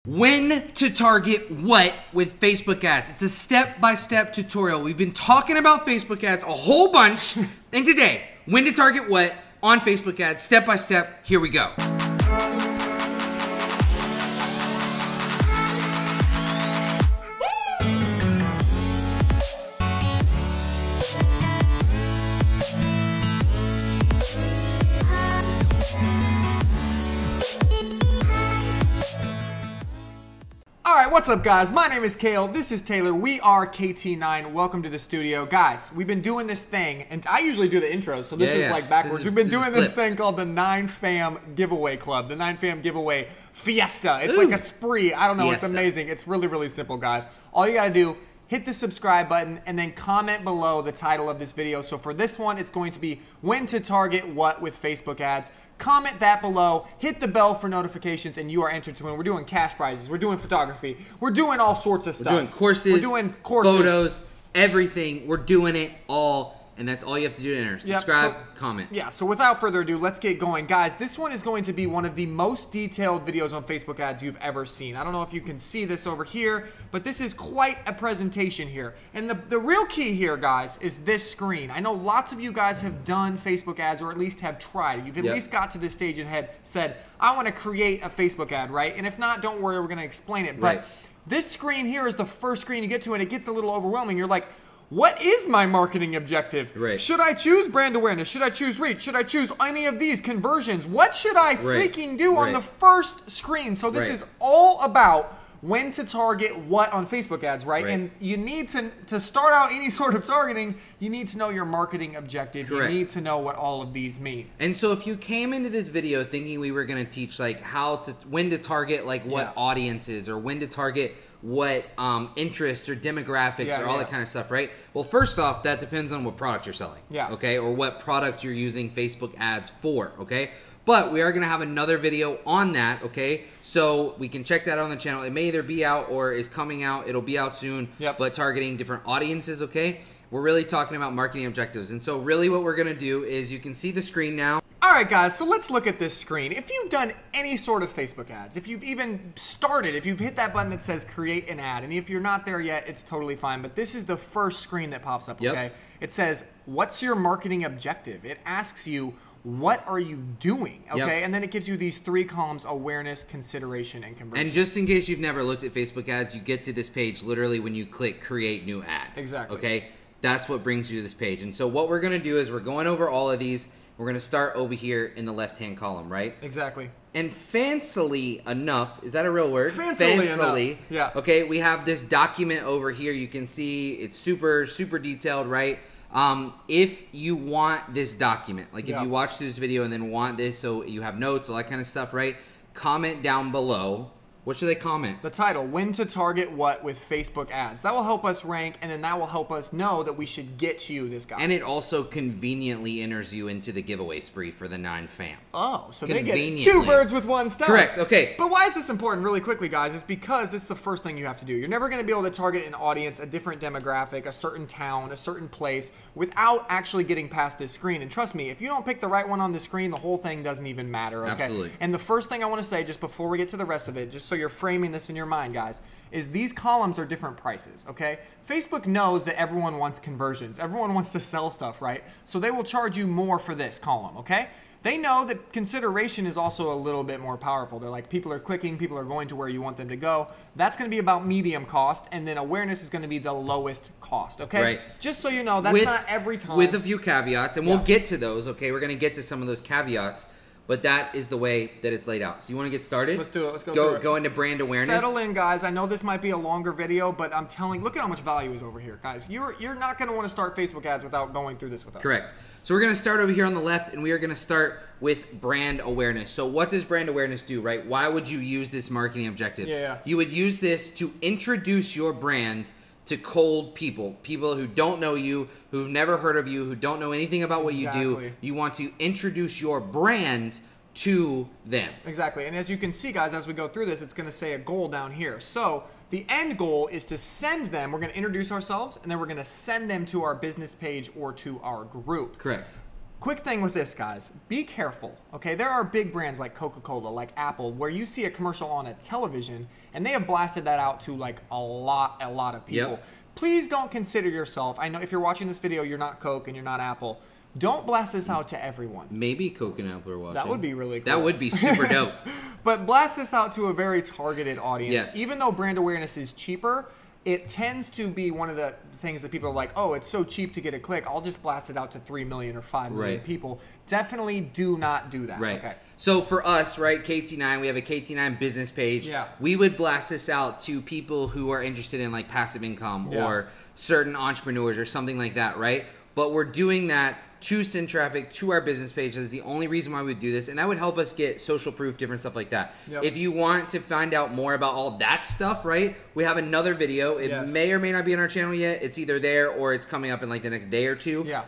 When to target what with Facebook ads. It's a step-by-step tutorial. We've been talking about Facebook ads a whole bunch, and today, when to target what on Facebook ads, step-by-step, here we go. Alright, what's up guys? My name is Kale, this is Taylor, we are KT9, welcome to the studio. Guys, we've been doing this thing, and I usually do the intros, so this is like backwards. We've been doing this thing called the 9Fam Giveaway Club, the 9Fam Giveaway Fiesta. It's like a spree, I don't know, it's amazing. It's really, really simple, guys. All you gotta do, hit the subscribe button, and then comment below the title of this video. So for this one, it's going to be when to target what with Facebook ads. Comment that below, hit the bell for notifications, and you are entered to win. We're doing cash prizes, we're doing photography, we're doing all sorts of stuff. We're doing courses, photos, everything. We're doing it all, and that's all you have to do to enter. Subscribe, comment. Yeah, so without further ado, let's get going. Guys, this one is going to be one of the most detailed videos on Facebook ads you've ever seen. I don't know if you can see this over here, but this is quite a presentation here. And the real key here, guys, is this screen. I know lots of you guys have done Facebook ads, or at least have tried. You've at least got to this stage and had said, I want to create a Facebook ad, right? And if not, don't worry, we're going to explain it. But this screen here is the first screen you get to, and it gets a little overwhelming. You're like, what is my marketing objective? Should I choose brand awareness? Should I choose reach? Should I choose any of these conversions? What should I freaking do on the first screen? So this is all about when to target what on Facebook ads, right? And you need to start out any sort of targeting, you need to know your marketing objective. You need to know what all of these mean. And so if you came into this video thinking we were going to teach like when to target like what audiences, or when to target what interests or demographics or all that kind of stuff, right? Well, first off, that depends on what product you're selling, okay? Or what product you're using Facebook ads for, okay? But we are going to have another video on that, okay? So we can check that out on the channel. It may either be out or is coming out. It'll be out soon, but targeting different audiences, okay? We're really talking about marketing objectives. And so really what we're going to do is, you can see the screen now. Alright guys, so let's look at this screen. If you've done any sort of Facebook ads, if you've even started, if you've hit that button that says create an ad, and if you're not there yet, it's totally fine, but this is the first screen that pops up, okay? It says, what's your marketing objective? It asks you, what are you doing, okay? And then it gives you these three columns: awareness, consideration, and conversion. And just in case you've never looked at Facebook ads, you get to this page literally when you click create new ad. Okay? That's what brings you to this page. And so what we're going to do is we're going over all of these. We're going to start over here in the left-hand column, right? And fancily enough, is that a real word? Fancily enough. Okay, we have this document over here. You can see it's super, super detailed, right? If you want this document, like if you watch this video and then want this so you have notes, all that kind of stuff, right? Comment down below. What should they comment? The title, when to target what with Facebook ads. That will help us rank, and then that will help us know that we should get you this guy. And it also conveniently enters you into the giveaway spree for the 9Fam. Oh, so they get two birds with one stone. Correct, okay. But why is this important really quickly, guys? It's because this is the first thing you have to do. You're never going to be able to target an audience, a different demographic, a certain town, a certain place, without actually getting past this screen. And trust me, if you don't pick the right one on the screen, the whole thing doesn't even matter, okay? Absolutely. And the first thing I want to say, just before we get to the rest of it, just so you're framing this in your mind, guys, is these columns are different prices, okay? Facebook knows that everyone wants conversions. Everyone wants to sell stuff, right? So they will charge you more for this column, okay? They know that consideration is also a little bit more powerful. They're like, people are clicking, people are going to where you want them to go. That's going to be about medium cost, and then awareness is going to be the lowest cost, okay? Just so you know, that's not every time. With a few caveats, and we'll get to those, okay? We're going to get to some of those caveats. But that is the way that it's laid out. So you want to get started? Let's do it. Let's go. Go into brand awareness. Settle in, guys. I know this might be a longer video, but I'm telling. Look at how much value is over here, guys. You're not going to want to start Facebook ads without going through this with us. Correct. So we're going to start over here on the left, and we are going to start with brand awareness. So what does brand awareness do, right? Why would you use this marketing objective? You would use this to introduce your brand to cold people who don't know you, who've never heard of you, who don't know anything about what you do. You want to introduce your brand to them. Exactly. And as you can see, guys, as we go through this, it's going to say a goal down here. So the end goal is to send them, we're going to introduce ourselves, and then we're going to send them to our business page or to our group. Correct. Quick thing with this, guys. Be careful, okay? There are big brands like Coca-Cola, like Apple, where you see a commercial on a television, and they have blasted that out to like a lot of people. Yep. Please don't consider yourself, I know if you're watching this video, you're not Coke and you're not Apple. Don't blast this out to everyone. Maybe Coke and Apple are watching. That would be really cool. That would be super dope. But blast this out to a very targeted audience. Yes. Even though brand awareness is cheaper, it tends to be one of the things that people are like, oh, it's so cheap to get a click, I'll just blast it out to 3 million or 5 million people. Definitely do not do that. Right. Okay. So for us, right, KT9, we have a KT9 business page. Yeah. We would blast this out to people who are interested in like passive income or certain entrepreneurs or something like that, right? But we're doing that to send traffic to our business page. That's the only reason why we do this, and that would help us get social proof, different stuff like that. Yep. If you want to find out more about all that stuff, right, we have another video. It may or may not be on our channel yet. It's either there or it's coming up in like the next day or two. Yeah.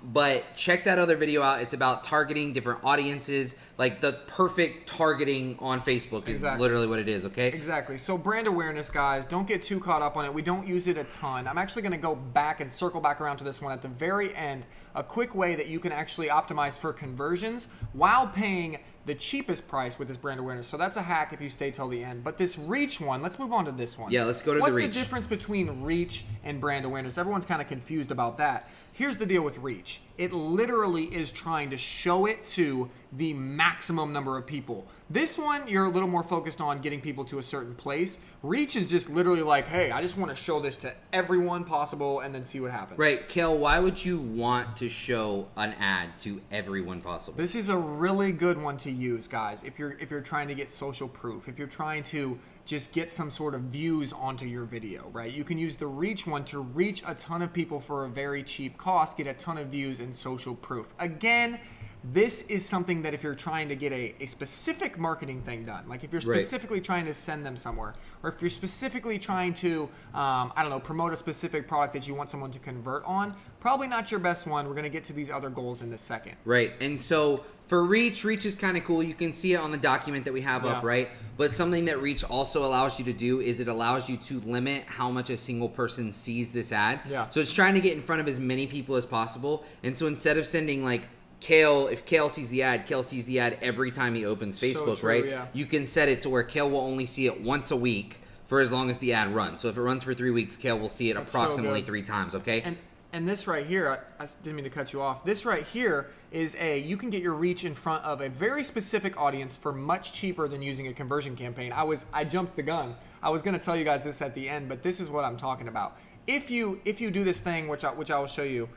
But check that other video out. It's about targeting different audiences. Like the perfect targeting on Facebook is literally what it is, okay? Exactly. So brand awareness, guys, don't get too caught up on it. We don't use it a ton. I'm actually going to go back and circle back around to this one at the very end. A quick way that you can actually optimize for conversions while paying the cheapest price with this brand awareness. So that's a hack if you stay till the end. But this reach one, let's move on to this one. Yeah, let's go to the reach. What's the difference between reach and brand awareness? Everyone's kind of confused about that. Here's the deal with reach. It literally is trying to show it to the maximum number of people. This one, you're a little more focused on getting people to a certain place. Reach is just literally like, hey, I just want to show this to everyone possible and then see what happens. Right. Kale, why would you want to show an ad to everyone possible? This is a really good one to use, guys, if you're trying to get social proof, if you're trying to just get some sort of views onto your video, right? You can use the reach one to reach a ton of people for a very cheap cost, get a ton of views and social proof. Again, this is something that if you're trying to get a specific marketing thing done, like if you're specifically trying to send them somewhere, or if you're specifically trying to, I don't know, promote a specific product that you want someone to convert on, probably not your best one. We're going to get to these other goals in a second. Right. And so for reach is kind of cool. You can see it on the document that we have up, right? But something that reach also allows you to do is it allows you to limit how much a single person sees this ad. Yeah. So it's trying to get in front of as many people as possible. And so instead of sending like Kale, if Kale sees the ad, Kale sees the ad every time he opens Facebook, so true, right? Yeah. You can set it to where Kale will only see it once a week for as long as the ad runs. So if it runs for 3 weeks, Kale will see it approximately 3 times, okay? And this right here, I didn't mean to cut you off. This right here is you can get your reach in front of a very specific audience for much cheaper than using a conversion campaign. I jumped the gun. I was going to tell you guys this at the end, but this is what I'm talking about. If you do this thing, which I will show you,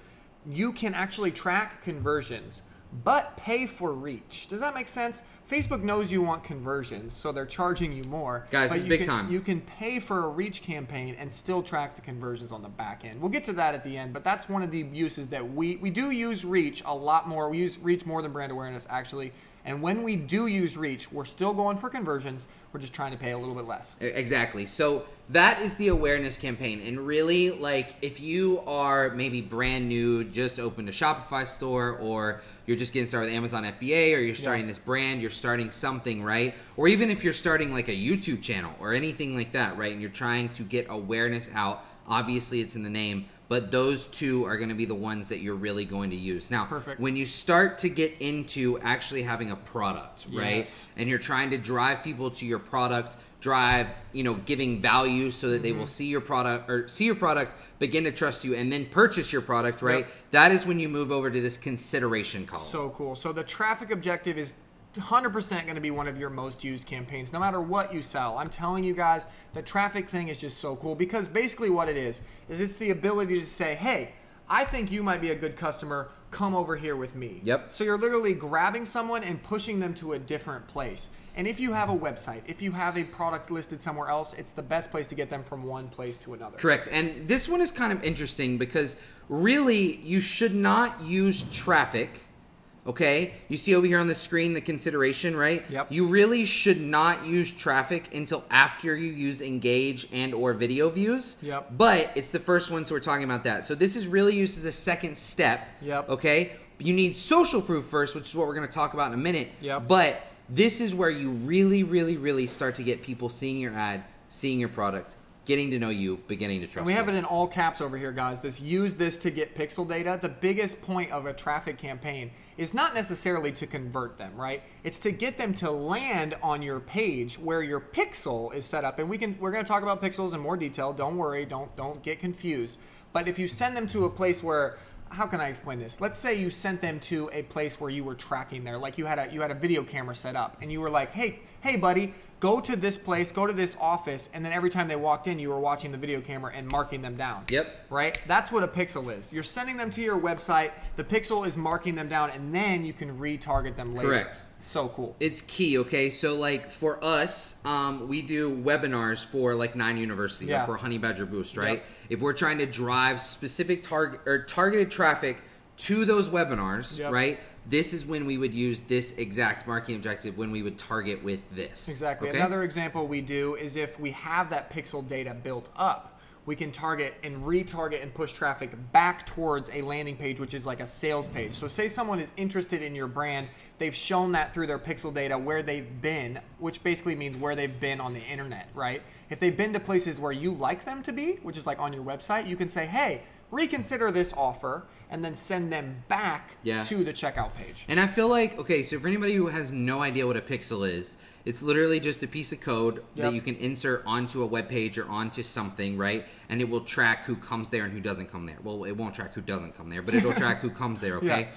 you can actually track conversions, but pay for reach. Does that make sense? Facebook knows you want conversions, so they're charging you more. Guys, it's big time. You can pay for a reach campaign and still track the conversions on the back end. We'll get to that at the end, but that's one of the uses that we do use reach a lot more. We use reach more than brand awareness, actually. And when we do use reach, we're still going for conversions. We're just trying to pay a little bit less. Exactly. So that is the awareness campaign. And really, like, if you are maybe brand new, just opened a Shopify store, or you're just getting started with Amazon FBA, or you're starting this brand, you're starting something, right? Or even if you're starting like a YouTube channel or anything like that, right? And you're trying to get awareness out, obviously it's in the name, but those two are going to be the ones that you're really going to use. Now, when you start to get into actually having a product, right? And you're trying to drive people to your product, giving value so that they will see your product, begin to trust you, and then purchase your product, right? That is when you move over to this consideration column. So cool. So the traffic objective is 100% going to be one of your most used campaigns, no matter what you sell. I'm telling you guys, the traffic thing is just so cool, because basically what it is it's the ability to say, hey, I think you might be a good customer, come over here with me. Yep. So you're literally grabbing someone and pushing them to a different place. And if you have a website, if you have a product listed somewhere else, it's the best place to get them from one place to another. Correct. And this one is kind of interesting because really you should not use traffic. Okay, you see over here on the screen the consideration, right? Yep. You really should not use traffic until after you use engage and or video views. Yep. But it's the first one, so we're talking about that. So this is really used as a second step. Yep. Okay, you need social proof first, which is what we're going to talk about in a minute. Yep. But this is where you really, really, really start to get people seeing your ad, seeing your product, getting to know you, beginning to trust And we have you. it in all caps over here, guys. Use this to get pixel data. The biggest point of a traffic campaign is not necessarily to convert them, right? It's to get them to land on your page where your pixel is set up. And we're going to talk about pixels in more detail. Don't worry, don't get confused. But if you send them to a place where, how can I explain this? Let's say you sent them to a place where you were tracking there, like you had a video camera set up, and you were like, hey buddy, go to this place, go to this office, and then every time they walked in, you were watching the video camera and marking them down. Yep. Right? That's what a pixel is. You're sending them to your website, the pixel is marking them down, and then you can retarget them later. Correct. So cool. It's key, okay? So, like, for us, we do webinars for, like, 9 University or for Honey Badger Boost, right? Yep. If we're trying to drive specific targeted traffic to those webinars, right? This is when we would use this exact marketing objective, when we would target with this. Exactly. Okay? Another example we do is if we have that pixel data built up, we can target and retarget and push traffic back towards a landing page, which is like a sales page. So say someone is interested in your brand, they've shown that through their pixel data where they've been, which basically means where they've been on the internet, right? If they've been to places where you like them to be, which is like on your website, you can say, hey, reconsider this offer, and then send them back to the checkout page. And I feel like, okay, so for anybody who has no idea what a pixel is, it's literally just a piece of code that you can insert onto a web page or onto something, right? And it will track who comes there and who doesn't come there. Well, it won't track who doesn't come there, but it'll track who comes there, okay?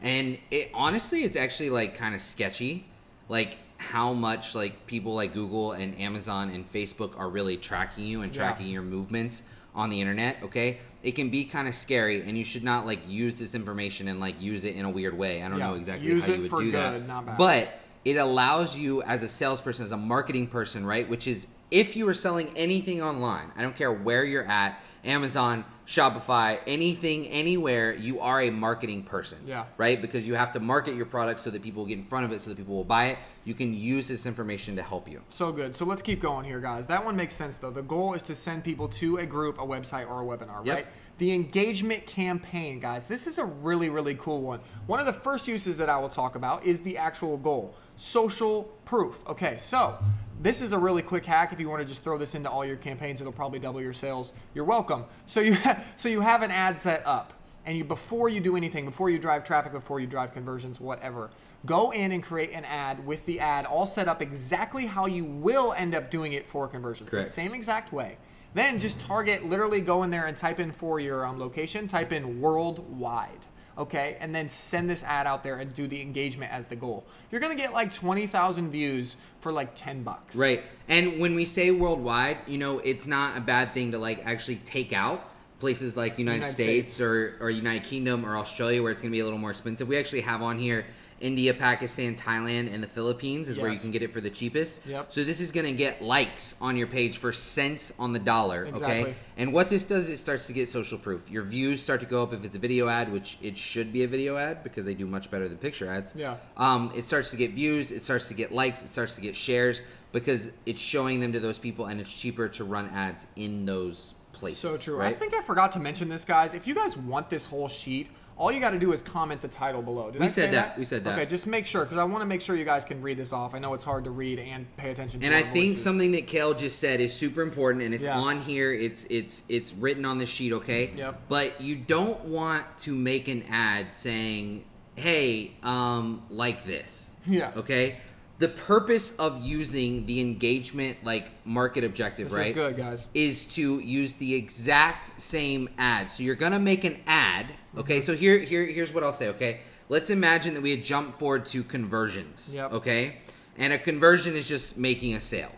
And honestly, it's actually like kind of sketchy, like how much like people like Google and Amazon and Facebook are really tracking you and tracking your movements on the internet, okay? It can be kind of scary, and you should not like use this information and like use it in a weird way. I don't know exactly how you would do that. Not bad. But it allows you as a salesperson, as a marketing person, right? Which is if you are selling anything online, I don't care where you're at, Amazon, Shopify, anything, anywhere, you are a marketing person, right? Because you have to market your product so that people will get in front of it, so that people will buy it. You can use this information to help you. So good. So let's keep going here, guys. That one makes sense, though. The goal is to send people to a group, a website, or a webinar, right? The engagement campaign, guys. This is a really, really cool one. One of the first uses that I will talk about is the actual goal. Social proof. Okay, so this is a really quick hack. If you want to just throw this into all your campaigns, it'll probably double your sales. You're welcome. So you have an ad set up, and before you do anything, before you drive traffic, before you drive conversions, whatever, go in and create an ad with the ad all set up exactly how you will end up doing it for conversions. The same exact way. Then just target, literally go in there and type in for your location, type in worldwide. Okay, and then send this ad out there and do the engagement as the goal. You're gonna get like 20,000 views for like $10. Right, and when we say worldwide, you know, it's not a bad thing to like actually take out places like United States or United Kingdom or Australia where it's gonna be a little more expensive. We actually have on here India, Pakistan, Thailand, and the Philippines is where you can get it for the cheapest. So this is going to get likes on your page for cents on the dollar, okay? And what this does, it starts to get social proof. Your views start to go up if it's a video ad, which it should be a video ad because they do much better than picture ads. It starts to get views, it starts to get likes, it starts to get shares because it's showing them to those people, and it's cheaper to run ads in those places. So true. Right? I think I forgot to mention this, guys. If you guys want this whole sheet, all you got to do is comment the title below. Did I say that? We said that. Okay, just make sure, because I want to make sure you guys can read this off. I know it's hard to read and pay attention to. And I think something that Kale just said is super important, and it's on here. It's written on the sheet, okay? But you don't want to make an ad saying, "Hey, like this." Okay. The purpose of using the engagement like market objective, this right? Is good, guys. Is to use the exact same ad. So you're gonna make an ad. Okay, so here's what I'll say, okay? Let's imagine that we had jumped forward to conversions. Okay? And a conversion is just making a sale.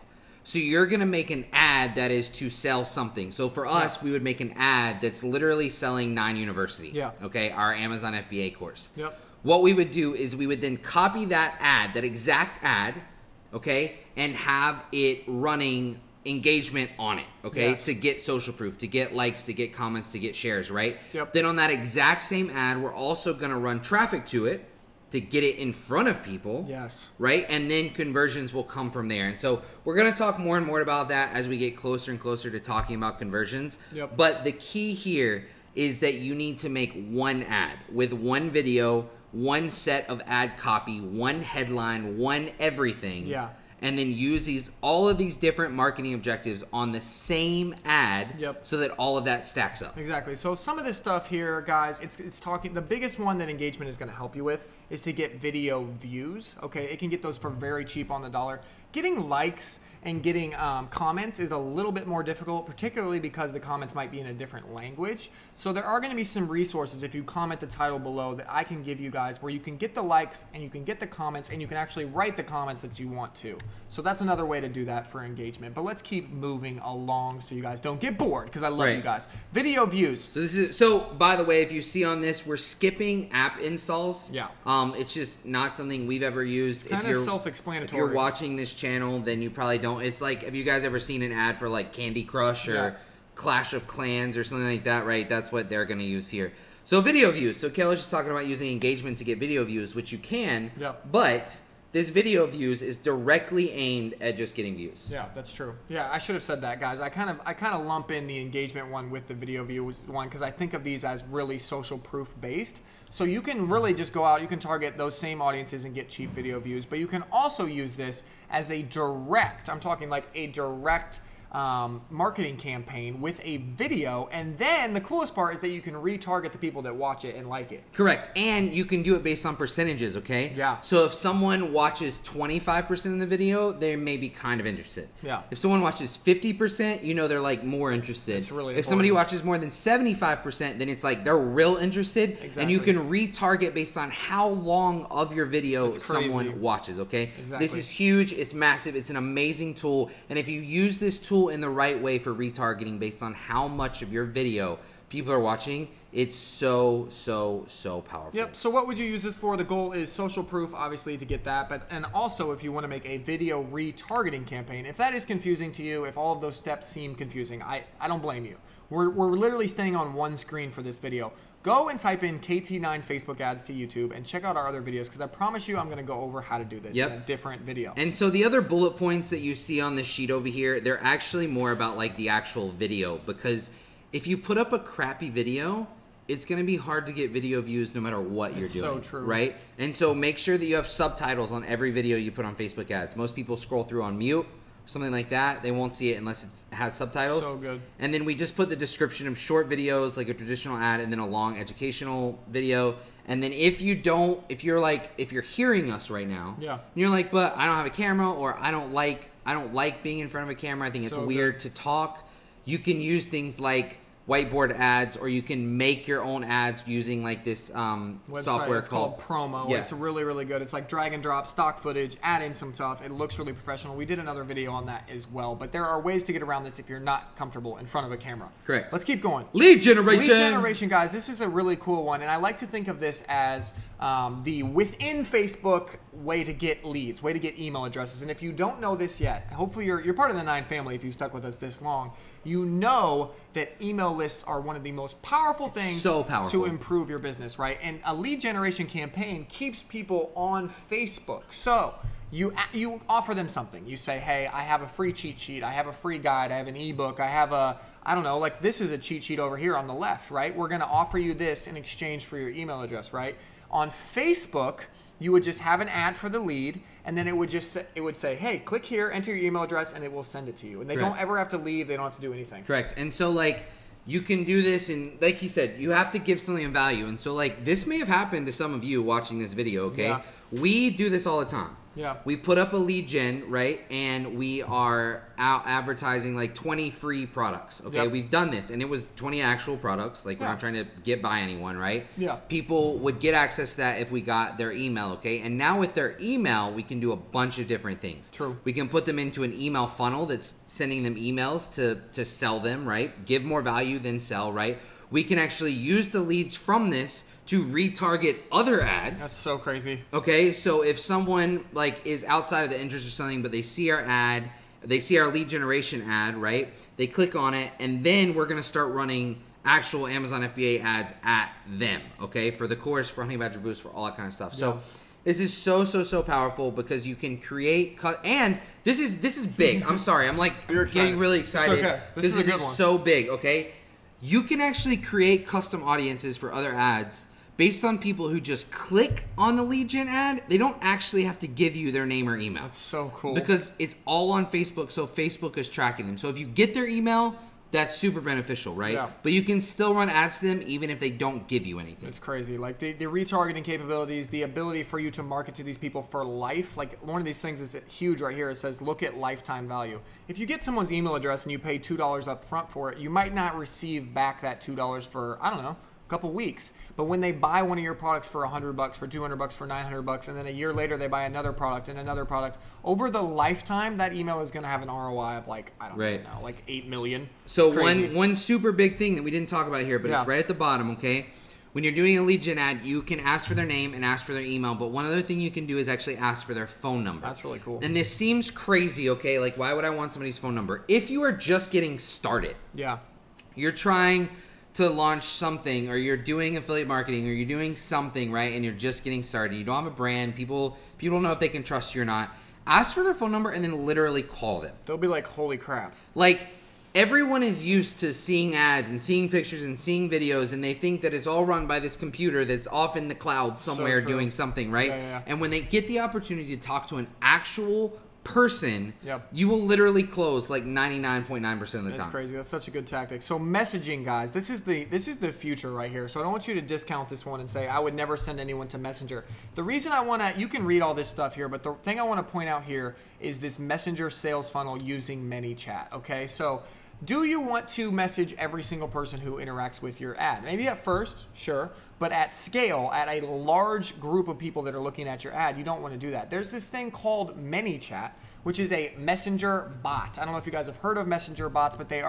So you're gonna make an ad that is to sell something. So for us, we would make an ad that's literally selling 9 University. Okay, our Amazon FBA course. What we would do is we would then copy that ad, that exact ad, okay, and have it running engagement on it, okay, to get social proof, to get likes, to get comments, to get shares, right? Then on that exact same ad, we're also going to run traffic to it to get it in front of people, right? And then conversions will come from there. And so we're going to talk more and more about that as we get closer and closer to talking about conversions. But the key here is that you need to make one ad with one video, one set of ad copy, one headline, one everything. and then use all of these different marketing objectives on the same ad so that all of that stacks up. Exactly. So some of this stuff here, guys, it's talking, the biggest one that engagement is going to help you with is to get video views. Okay, it can get those for very cheap on the dollar. Getting likes and getting comments is a little bit more difficult, particularly because the comments might be in a different language. So there are going to be some resources if you comment the title below that I can give you guys where you can get the likes and you can get the comments and you can actually write the comments that you want to. So that's another way to do that for engagement. But let's keep moving along so you guys don't get bored, because I love you guys. Video views. So by the way, if you see on this, we're skipping app installs. Yeah. It's just not something we've ever used. It's kind of self-explanatory. If you're watching this channel, then you probably don't. It's like, have you guys ever seen an ad for like Candy Crush or Clash of Clans or something like that, right? That's what they're going to use here. So video views. So Kelly's just talking about using engagement to get video views, which you can, but this video views is directly aimed at just getting views. Yeah, that's true. Yeah, I should have said that, guys. I kind of lump in the engagement one with the video views one because I think of these as really social proof based. So you can really just go out, you can target those same audiences and get cheap video views, but you can also use this as a direct, I'm talking like a direct marketing campaign with a video, and then the coolest part is that you can retarget the people that watch it and like it. Correct, and you can do it based on percentages, okay? Yeah. So if someone watches 25% of the video, they may be kind of interested. Yeah. If someone watches 50%, you know they're like more interested. It's really If somebody watches more than 75%, then it's like they're real interested, and you can retarget based on how long of your video someone watches, okay? Exactly. This is huge, it's massive, it's an amazing tool, and if you use this tool in the right way for retargeting based on how much of your video people are watching, it's so powerful. Yep. So what would you use this for? The goal is social proof, obviously, to get that, but and also if you want to make a video retargeting campaign, if that is confusing to you, if all of those steps seem confusing, I don't blame you. We're literally staying on one screen for this video. Go and type in KT9 Facebook ads to YouTube and check out our other videos, because I promise you I'm going to go over how to do this in a different video. And so the other bullet points that you see on the sheet over here, they're actually more about like the actual video, because if you put up a crappy video, it's going to be hard to get video views no matter what you're doing. So true. Right? And so make sure that you have subtitles on every video you put on Facebook ads. Most people scroll through on mute, something like that. They won't see it unless it has subtitles. So good. And then we just put the description of short videos, like a traditional ad, and then a long educational video. And then if you're hearing us right now, and you're like, but I don't have a camera, or I don't like being in front of a camera, I think it's weird to talk, you can use things like whiteboard ads, or you can make your own ads using like this software it's called Promo. Yeah. It's really, really good. It's like drag and drop stock footage, add in some stuff. It looks really professional. We did another video on that as well, but there are ways to get around this if you're not comfortable in front of a camera. Correct. Let's keep going. Lead generation. Lead generation, guys. This is a really cool one, and I like to think of this as the within Facebook way to get leads, way to get email addresses. And if you don't know this yet, hopefully you're part of the 9 family if you've stuck with us this long. You know that email lists are one of the most powerful things to improve your business, right? And a lead generation campaign keeps people on Facebook. So you offer them something. You say, hey, I have a free cheat sheet. I have a free guide. I have an ebook. I have I don't know, like this is a cheat sheet over here on the left, right? We're going to offer you this in exchange for your email address, right? On Facebook, you would just have an ad for the lead, and then it would say, hey, click here, enter your email address, and it will send it to you. And they don't ever have to leave. They don't have to do anything. Correct. And so, like, you can do this, and like he said, you have to give something of value. And so, like, this may have happened to some of you watching this video, okay? Yeah. We do this all the time. Yeah. We put up a lead gen, right? And we are out advertising like 20 free products, okay? Yep. We've done this, and it was 20 actual products. Like, we're not trying to get by anyone, right? Yeah. People would get access to that if we got their email, okay? And now with their email, we can do a bunch of different things. True. We can put them into an email funnel that's sending them emails to sell them, right? Give more value than sell, right? We can actually use the leads from this to retarget other ads. That's so crazy. Okay, so if someone like is outside of the interest or something, but they see our ad, they see our lead generation ad, right? They click on it, and then we're gonna start running actual Amazon FBA ads at them, okay? For the course, for Honey Badger Boost, for all that kind of stuff. So this is so powerful because you can create, and this is big. I'm sorry, I'm like getting really excited. It's okay. This is a good one. So big, okay? You can actually create custom audiences for other ads based on people who just click on the lead gen ad, they don't actually have to give you their name or email. That's so cool. Because it's all on Facebook, so Facebook is tracking them. So if you get their email, that's super beneficial, right? Yeah. But you can still run ads to them even if they don't give you anything. It's crazy. Like the retargeting capabilities, the ability for you to market to these people for life. Like one of these things is huge right here. It says, look at lifetime value. If you get someone's email address and you pay $2 up front for it, you might not receive back that $2 for, I don't know, a couple weeks. But when they buy one of your products for $100, for $200, for $900, and then a year later they buy another product and another product, over the lifetime, that email is going to have an ROI of like, I don't know, like 8 million. So one super big thing that we didn't talk about here, but it's right at the bottom, okay? When you're doing a lead gen ad, you can ask for their name and ask for their email, but one other thing you can do is actually ask for their phone number. That's really cool. And this seems crazy, okay? Like, why would I want somebody's phone number? If you are just getting started, you're trying to launch something, or you're doing affiliate marketing, or you're doing something, right, and you're just getting started, you don't have a brand, people don't know if they can trust you or not, ask for their phone number and then literally call them. They'll be like, holy crap. Like, everyone is used to seeing ads and seeing pictures and seeing videos, and they think that it's all run by this computer that's off in the cloud somewhere doing something, right? And when they get the opportunity to talk to an actual person, you will literally close like 99.9% of the time. That's crazy. That's such a good tactic. So messaging, guys, this is the future right here. So I don't want you to discount this one and say I would never send anyone to Messenger. The reason I want to, you can read all this stuff here, but the thing I want to point out here is this Messenger sales funnel using ManyChat. Okay, so do you want to message every single person who interacts with your ad? Maybe at first, sure. But at scale, at a large group of people that are looking at your ad, you don't want to do that. There's this thing called ManyChat, which is a messenger bot. I don't know if you guys have heard of messenger bots, but they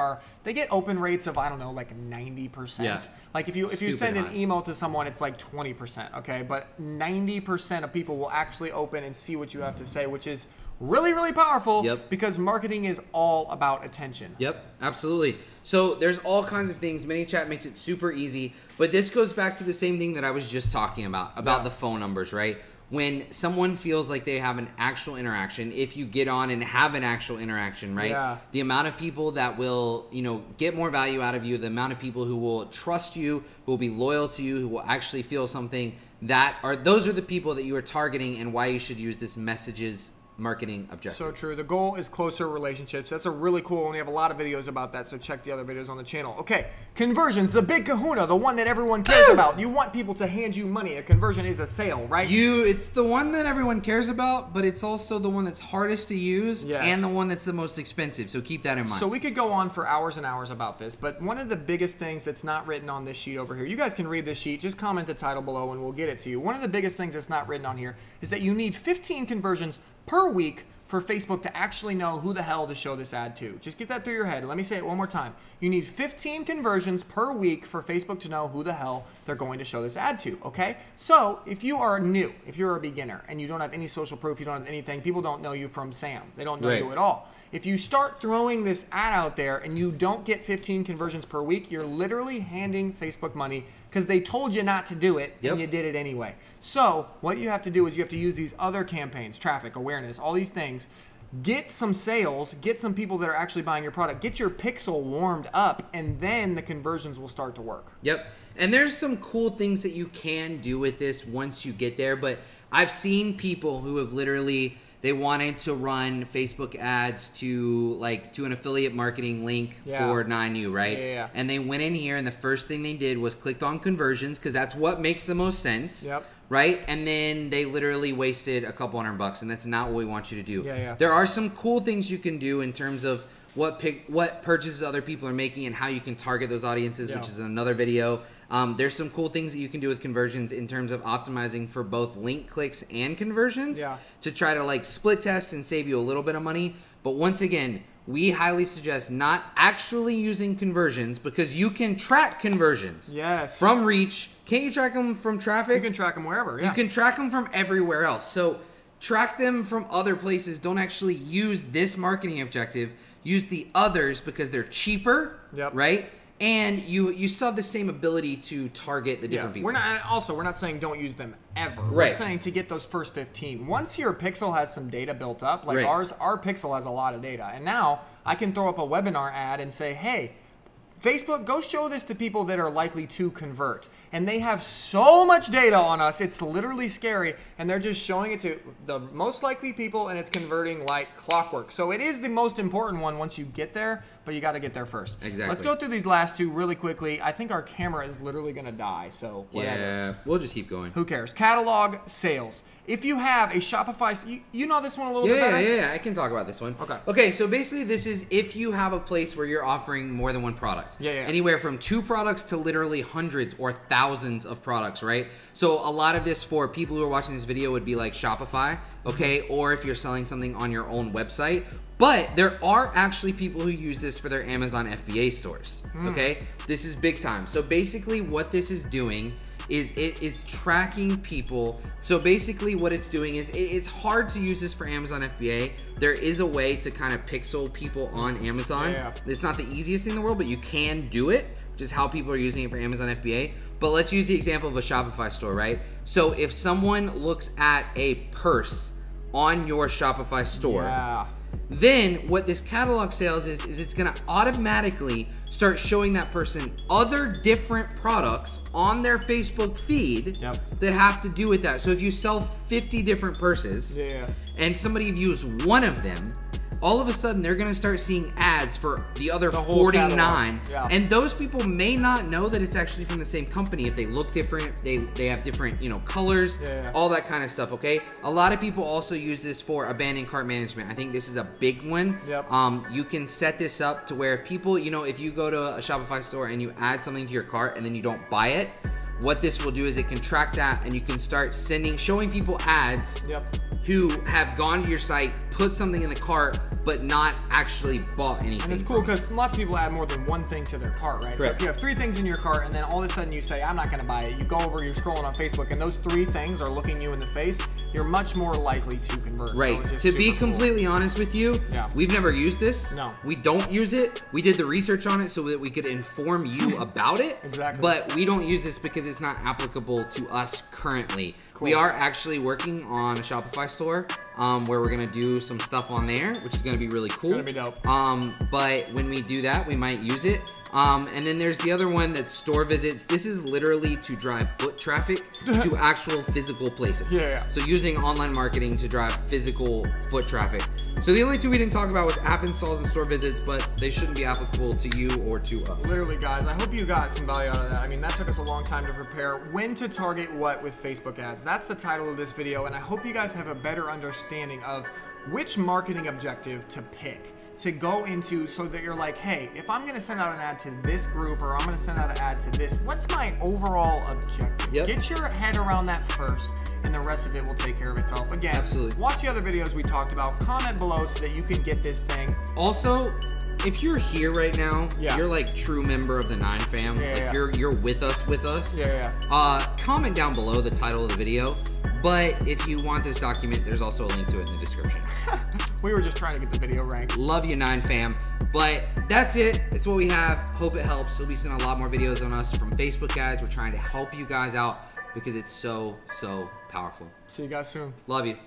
get open rates of, I don't know, like 90%. Yeah. Like if you send an email to someone, it's like 20%, okay? But 90% of people will actually open and see what you have to say, which is really, really powerful because marketing is all about attention. Yep, absolutely. So there's all kinds of things. ManyChat makes it super easy, but this goes back to the same thing that I was just talking about the phone numbers, right? When someone feels like they have an actual interaction, if you get on and have an actual interaction, right? The amount of people that will, get more value out of you, the amount of people who will trust you, who will be loyal to you, who will actually feel something, those are the people that you are targeting, and why you should use this messages marketing objective. So true. The goal is closer relationships. That's a really cool one. We have a lot of videos about that, so check the other videos on the channel. Okay, conversions, the big kahuna, the one that everyone cares about. You want people to hand you money. A conversion is a sale, right? It's the one that everyone cares about, but it's also the one that's hardest to use and the one that's the most expensive, so keep that in mind. So we could go on for hours and hours about this, but one of the biggest things that's not written on this sheet over here, you guys can read this sheet, just comment the title below and we'll get it to you. One of the biggest things that's not written on here is that you need 15 conversions per week for Facebook to actually know who the hell to show this ad to. Just get that through your head. Let me say it one more time. You need 15 conversions per week for Facebook to know who the hell they're going to show this ad to, okay? So if you are new, if you're a beginner and you don't have any social proof, you don't have anything, people don't know you from Sam. They don't know you at all. If you start throwing this ad out there and you don't get 15 conversions per week, you're literally handing Facebook money because they told you not to do it and you did it anyway. So what you have to do is you have to use these other campaigns, traffic, awareness, all these things. Get some sales, get some people that are actually buying your product, get your pixel warmed up, and then the conversions will start to work. Yep. And there's some cool things that you can do with this once you get there, but I've seen people who have literally, they wanted to run Facebook ads to an affiliate marketing link for 9U, right? And they went in here and the first thing they did was clicked on conversions because that's what makes the most sense. Right? And then they literally wasted a couple $100, and that's not what we want you to do. There are some cool things you can do in terms of what purchases other people are making and how you can target those audiences, which is another video. There's some cool things that you can do with conversions in terms of optimizing for both link clicks and conversions to try to split test and save you a little bit of money. But once again, we highly suggest not actually using conversions because you can track conversions from reach. Can't you track them from traffic? You can track them wherever, You can track them from everywhere else. So track them from other places. Don't actually use this marketing objective. Use the others because they're cheaper, right? And you still have the same ability to target the different people. We're not saying don't use them ever. We're saying to get those first 15. Once your pixel has some data built up, like our pixel has a lot of data, and now I can throw up a webinar ad and say, hey, Facebook, go show this to people that are likely to convert. And they have so much data on us, it's literally scary. And they're just showing it to the most likely people, and it's converting like clockwork. So it is the most important one once you get there, but you got to get there first. Exactly. Let's go through these last two really quickly. I think our camera is literally going to die, so whatever. Yeah, we'll just keep going. Who cares? Catalog sales. If you have a Shopify, you know this one a little bit better? Yeah, I can talk about this one. Okay, so basically this is if you have a place where you're offering more than one product. Yeah. Anywhere from 2 products to literally hundreds or thousands of products, right? So a lot of this for people who are watching this video would be like Shopify, okay? Or if you're selling something on your own website. But there are actually people who use this for their Amazon FBA stores, okay? This is big time. So basically what this is doing is it is tracking people. So basically what it's doing is it's hard to use this for Amazon FBA. There is a way to kind of pixel people on Amazon. Yeah. It's not the easiest thing in the world, but you can do it, which is how people are using it for Amazon FBA. But let's use the example of a Shopify store, right? So if someone looks at a purse on your Shopify store, then what this catalog sales is it's gonna automatically start showing that person other different products on their Facebook feed that have to do with that. So if you sell 50 different purses and somebody views one of them, all of a sudden they're gonna start seeing ads for the other 49. And those people may not know that it's actually from the same company. If they look different, they have different, you know, colors, all that kind of stuff, okay? A lot of people also use this for abandoned cart management. I think this is a big one. You can set this up to where if people, you know, if you go to a Shopify store and you add something to your cart and then you don't buy it, what this will do is it can track that, and you can start showing people ads who have gone to your site, put something in the cart, but not actually bought anything. And it's cool because lots of people add more than one thing to their cart, right? So if you have 3 things in your cart and then all of a sudden you say, I'm not gonna buy it, you go over, you're scrolling on Facebook, and those 3 things are looking you in the face, you're much more likely to convert. Right. So to be completely honest with you, we've never used this. No. We don't use it. We did the research on it so that we could inform you about it. Exactly. But we don't use this because it's not applicable to us currently. Cool. We are actually working on a Shopify store where we're gonna do some stuff on there, which is gonna be really cool. It's gonna be dope. But when we do that, we might use it. And then there's the other one that's store visits. This is literally to drive foot traffic to actual physical places. So using online marketing to drive physical foot traffic. So the only 2 we didn't talk about was app installs and store visits, but they shouldn't be applicable to you or to us. Literally, guys, I hope you got some value out of that. I mean, that took us a long time to prepare. When to target what with Facebook ads. That's the title of this video, and I hope you guys have a better understanding of which marketing objective to pick to go into, so that you're like, hey, if I'm gonna send out an ad to this group or I'm gonna send out an ad to this, what's my overall objective? Get your head around that first, and the rest of it will take care of itself. Again, watch the other videos we talked about, comment below so that you can get this thing. Also, if you're here right now, you're like true member of the 9 fam. You're with us. Comment down below the title of the video. But if you want this document, there's also a link to it in the description. We were just trying to get the video ranked. Love you, 9 fam. But that's it. It's what we have. Hope it helps. We'll be sending a lot more videos on us from Facebook ads. We're trying to help you guys out because it's so, so powerful. See you guys soon. Love you.